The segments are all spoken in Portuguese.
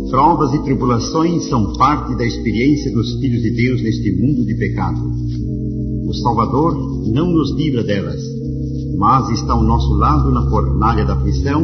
Provas e tribulações são parte da experiência dos filhos de Deus neste mundo de pecado. O Salvador não nos livra delas, mas está ao nosso lado na fornalha da aflição,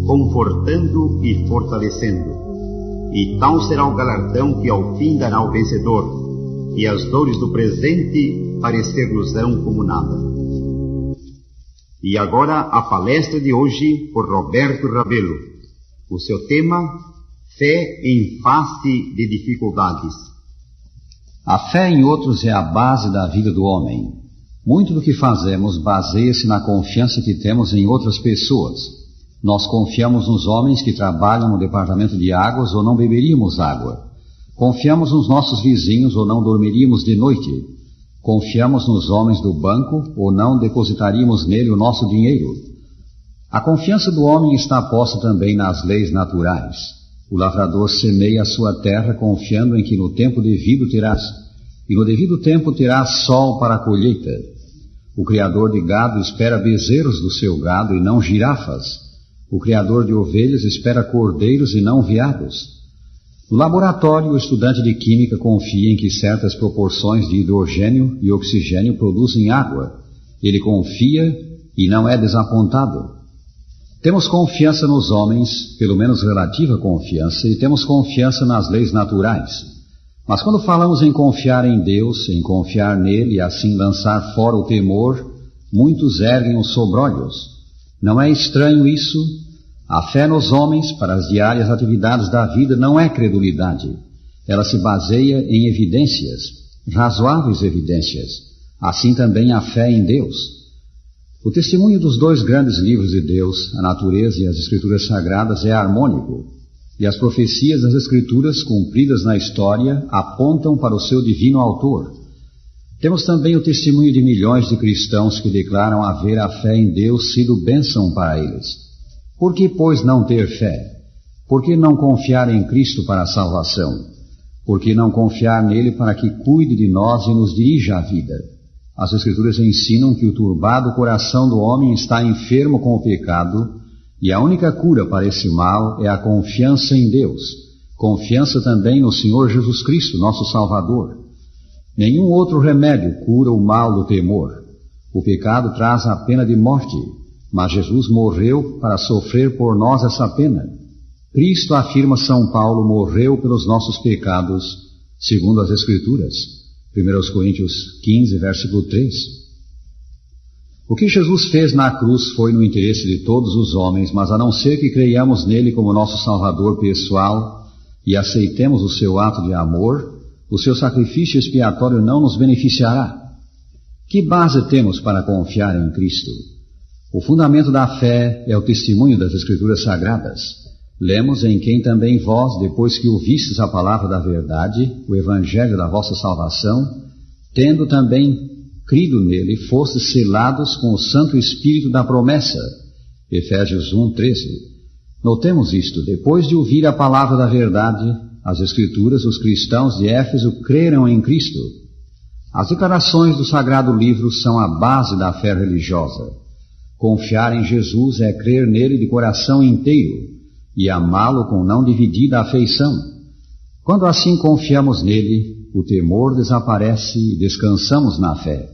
confortando e fortalecendo. E tal será o galardão que ao fim dará ao vencedor, e as dores do presente parecer-nos-ão como nada. E agora a palestra de hoje por Roberto Rabelo. O seu tema: Fé em face de dificuldades. A fé em outros é a base da vida do homem. Muito do que fazemos baseia-se na confiança que temos em outras pessoas. Nós confiamos nos homens que trabalham no departamento de águas ou não beberíamos água. Confiamos nos nossos vizinhos ou não dormiríamos de noite. Confiamos nos homens do banco ou não depositaríamos nele o nosso dinheiro. A confiança do homem está posta também nas leis naturais. O lavrador semeia a sua terra confiando em que no tempo devido terás, e no devido tempo terás sol para a colheita. O criador de gado espera bezerros do seu gado e não girafas. O criador de ovelhas espera cordeiros e não veados. No laboratório, o estudante de química confia em que certas proporções de hidrogênio e oxigênio produzem água. Ele confia e não é desapontado. Temos confiança nos homens, pelo menos relativa confiança, e temos confiança nas leis naturais. Mas quando falamos em confiar em Deus, em confiar nele e assim lançar fora o temor, muitos erguem os sobrolhos. Não é estranho isso? A fé nos homens para as diárias atividades da vida não é credulidade. Ela se baseia em evidências, razoáveis evidências. Assim também a fé em Deus. O testemunho dos dois grandes livros de Deus, a natureza e as Escrituras Sagradas, é harmônico, e as profecias das Escrituras, cumpridas na história, apontam para o seu divino autor. Temos também o testemunho de milhões de cristãos que declaram haver a fé em Deus sido bênção para eles. Por que, pois, não ter fé? Por que não confiar em Cristo para a salvação? Por que não confiar nele para que cuide de nós e nos dirija à vida? As Escrituras ensinam que o turbado coração do homem está enfermo com o pecado, e a única cura para esse mal é a confiança em Deus, confiança também no Senhor Jesus Cristo, nosso Salvador. Nenhum outro remédio cura o mal do temor. O pecado traz a pena de morte, mas Jesus morreu para sofrer por nós essa pena. Cristo, afirma São Paulo, morreu pelos nossos pecados, segundo as Escrituras. 1 Coríntios 15, versículo 3. O que Jesus fez na cruz foi no interesse de todos os homens, mas a não ser que creiamos nele como nosso Salvador pessoal e aceitemos o seu ato de amor, o seu sacrifício expiatório não nos beneficiará. Que base temos para confiar em Cristo? O fundamento da fé é o testemunho das Escrituras Sagradas. Lemos em quem também vós, depois que ouvistes a palavra da verdade, o evangelho da vossa salvação, tendo também crido nele, fostes selados com o Santo Espírito da promessa. Efésios 1, 13. Notemos isto: depois de ouvir a palavra da verdade, as Escrituras, os cristãos de Éfeso creram em Cristo. As declarações do Sagrado Livro são a base da fé religiosa. Confiar em Jesus é crer nele de coração inteiro e amá-lo com não dividida afeição. Quando assim confiamos nele, o temor desaparece e descansamos na fé.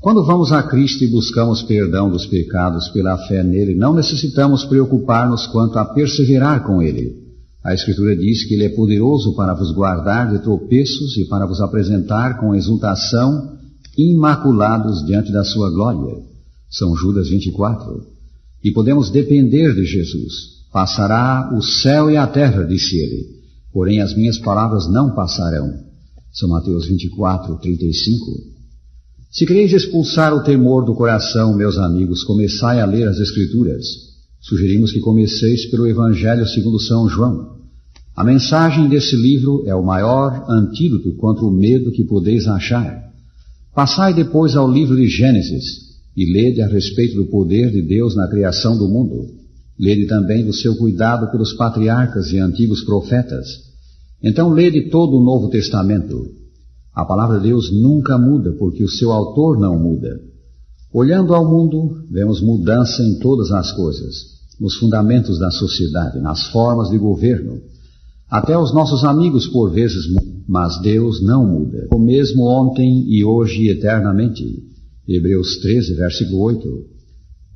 Quando vamos a Cristo e buscamos perdão dos pecados pela fé nele, não necessitamos preocupar-nos quanto a perseverar com ele. A Escritura diz que ele é poderoso para vos guardar de tropeços e para vos apresentar com exultação, imaculados diante da sua glória. São Judas 24. E podemos depender de Jesus. Passará o céu e a terra, disse ele, porém as minhas palavras não passarão. São Mateus 24, 35. Se quereis expulsar o temor do coração, meus amigos, começai a ler as Escrituras. Sugerimos que comeceis pelo Evangelho segundo São João. A mensagem desse livro é o maior antídoto contra o medo que podeis achar. Passai depois ao livro de Gênesis e lede a respeito do poder de Deus na criação do mundo. Lede também do seu cuidado pelos patriarcas e antigos profetas. Então lede todo o Novo Testamento. A palavra de Deus nunca muda, porque o seu autor não muda. Olhando ao mundo, vemos mudança em todas as coisas, nos fundamentos da sociedade, nas formas de governo. Até os nossos amigos por vezes mudam, mas Deus não muda. O mesmo ontem e hoje e eternamente. Hebreus 13, versículo 8.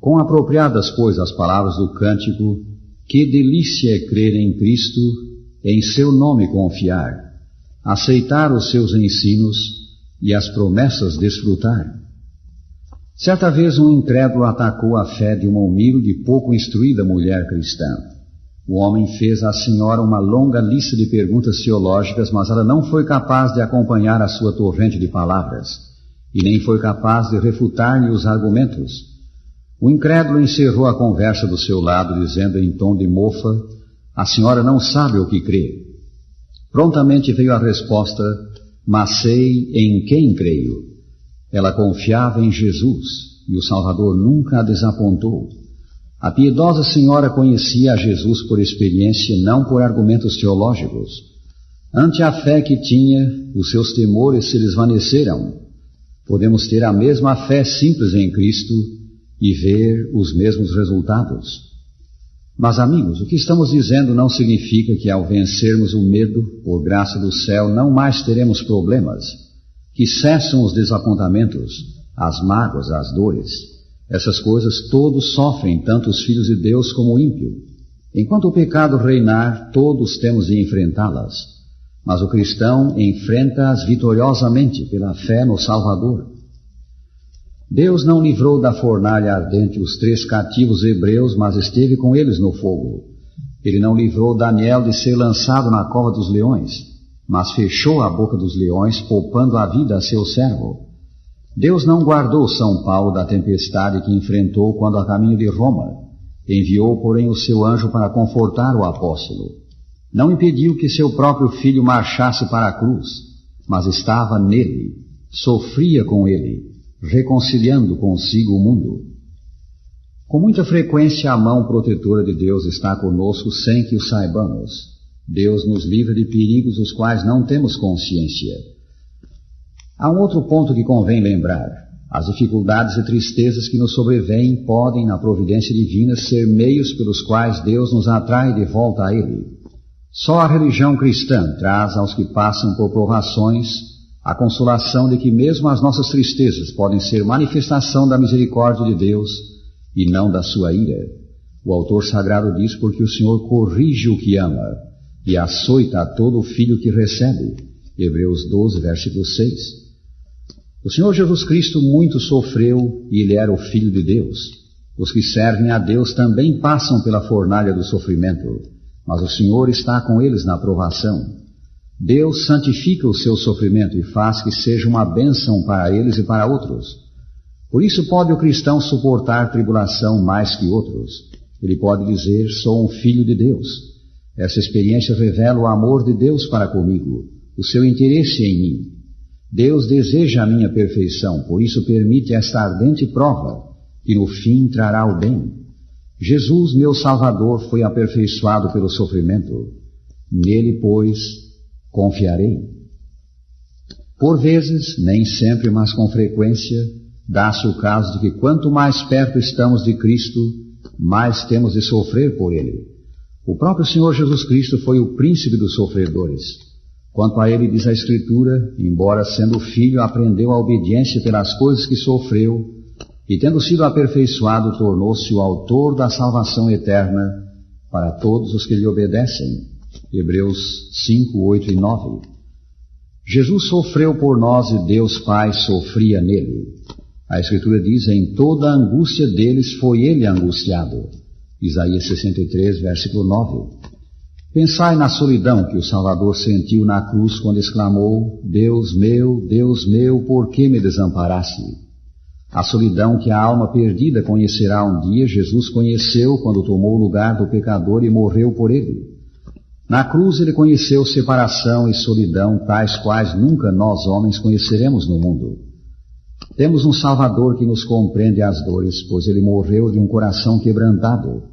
Quão apropriadas, pois, as palavras do cântico: que delícia é crer em Cristo, em seu nome confiar, aceitar os seus ensinos e as promessas desfrutar. Certa vez um incrédulo atacou a fé de uma humilde e pouco instruída mulher cristã. O homem fez à senhora uma longa lista de perguntas teológicas, mas ela não foi capaz de acompanhar a sua torrente de palavras, e nem foi capaz de refutar-lhe os argumentos. O incrédulo encerrou a conversa do seu lado, dizendo em tom de mofa: a senhora não sabe o que crê. Prontamente veio a resposta: mas sei em quem creio. Ela confiava em Jesus, e o Salvador nunca a desapontou. A piedosa senhora conhecia a Jesus por experiência, não por argumentos teológicos. Ante a fé que tinha, os seus temores se desvaneceram. Podemos ter a mesma fé simples em Cristo e ver os mesmos resultados. Mas, amigos, o que estamos dizendo não significa que ao vencermos o medo, por graça do céu, não mais teremos problemas, que cessam os desapontamentos, as mágoas, as dores. Essas coisas todos sofrem, tanto os filhos de Deus como o ímpio. Enquanto o pecado reinar, todos temos de enfrentá-las. Mas o cristão enfrenta-as vitoriosamente pela fé no Salvador. Deus não livrou da fornalha ardente os 3 cativos hebreus, mas esteve com eles no fogo. Ele não livrou Daniel de ser lançado na cova dos leões, mas fechou a boca dos leões, poupando a vida a seu servo. Deus não guardou São Paulo da tempestade que enfrentou quando a caminho de Roma. Enviou, porém, o seu anjo para confortar o apóstolo. Não impediu que seu próprio filho marchasse para a cruz, mas estava nele, sofria com ele, reconciliando consigo o mundo. Com muita frequência a mão protetora de Deus está conosco sem que o saibamos. Deus nos livra de perigos dos quais não temos consciência. Há um outro ponto que convém lembrar. As dificuldades e tristezas que nos sobrevêm podem, na providência divina, ser meios pelos quais Deus nos atrai de volta a Ele. Só a religião cristã traz aos que passam por provações a consolação de que mesmo as nossas tristezas podem ser manifestação da misericórdia de Deus e não da sua ira. O autor sagrado diz: porque o Senhor corrige o que ama e açoita a todo o filho que recebe. Hebreus 12, versículo 6. O Senhor Jesus Cristo muito sofreu e Ele era o Filho de Deus. Os que servem a Deus também passam pela fornalha do sofrimento, mas o Senhor está com eles na provação. Deus santifica o seu sofrimento e faz que seja uma bênção para eles e para outros. Por isso pode o cristão suportar tribulação mais que outros. Ele pode dizer: sou um filho de Deus. Essa experiência revela o amor de Deus para comigo, o seu interesse em mim. Deus deseja a minha perfeição, por isso permite esta ardente prova, que no fim trará o bem. Jesus, meu Salvador, foi aperfeiçoado pelo sofrimento. Nele, pois, confiarei. Por vezes, nem sempre, mas com frequência, dá-se o caso de que quanto mais perto estamos de Cristo, mais temos de sofrer por Ele. O próprio Senhor Jesus Cristo foi o príncipe dos sofredores. Quanto a ele diz a Escritura: embora sendo filho, aprendeu a obediência pelas coisas que sofreu, e tendo sido aperfeiçoado, tornou-se o autor da salvação eterna para todos os que lhe obedecem. Hebreus 5, 8 e 9. Jesus sofreu por nós e Deus Pai sofria nele. A Escritura diz: em toda a angústia deles foi ele angustiado. Isaías 63, versículo 9. Pensai na solidão que o Salvador sentiu na cruz quando exclamou: Deus meu, por que me desamparaste? A solidão que a alma perdida conhecerá um dia, Jesus conheceu quando tomou o lugar do pecador e morreu por ele. Na cruz ele conheceu separação e solidão, tais quais nunca nós homens conheceremos no mundo. Temos um Salvador que nos compreende as dores, pois ele morreu de um coração quebrantado.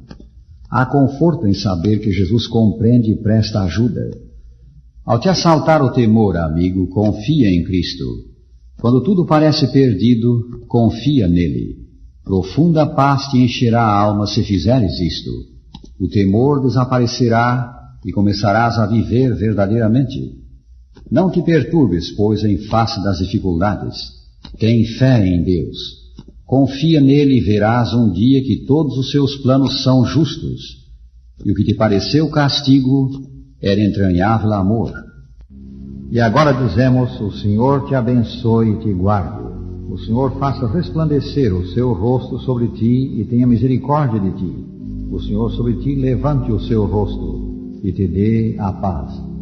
Há conforto em saber que Jesus compreende e presta ajuda. Ao te assaltar o temor, amigo, confia em Cristo. Quando tudo parece perdido, confia nele. Profunda paz te encherá a alma se fizeres isto. O temor desaparecerá e começarás a viver verdadeiramente. Não te perturbes, pois, em face das dificuldades. Tem fé em Deus. Confia nele e verás um dia que todos os seus planos são justos, e o que te pareceu castigo era entranhável amor. E agora dizemos: o Senhor te abençoe e te guarde. O Senhor faça resplandecer o seu rosto sobre ti e tenha misericórdia de ti. O Senhor sobre ti levante o seu rosto e te dê a paz.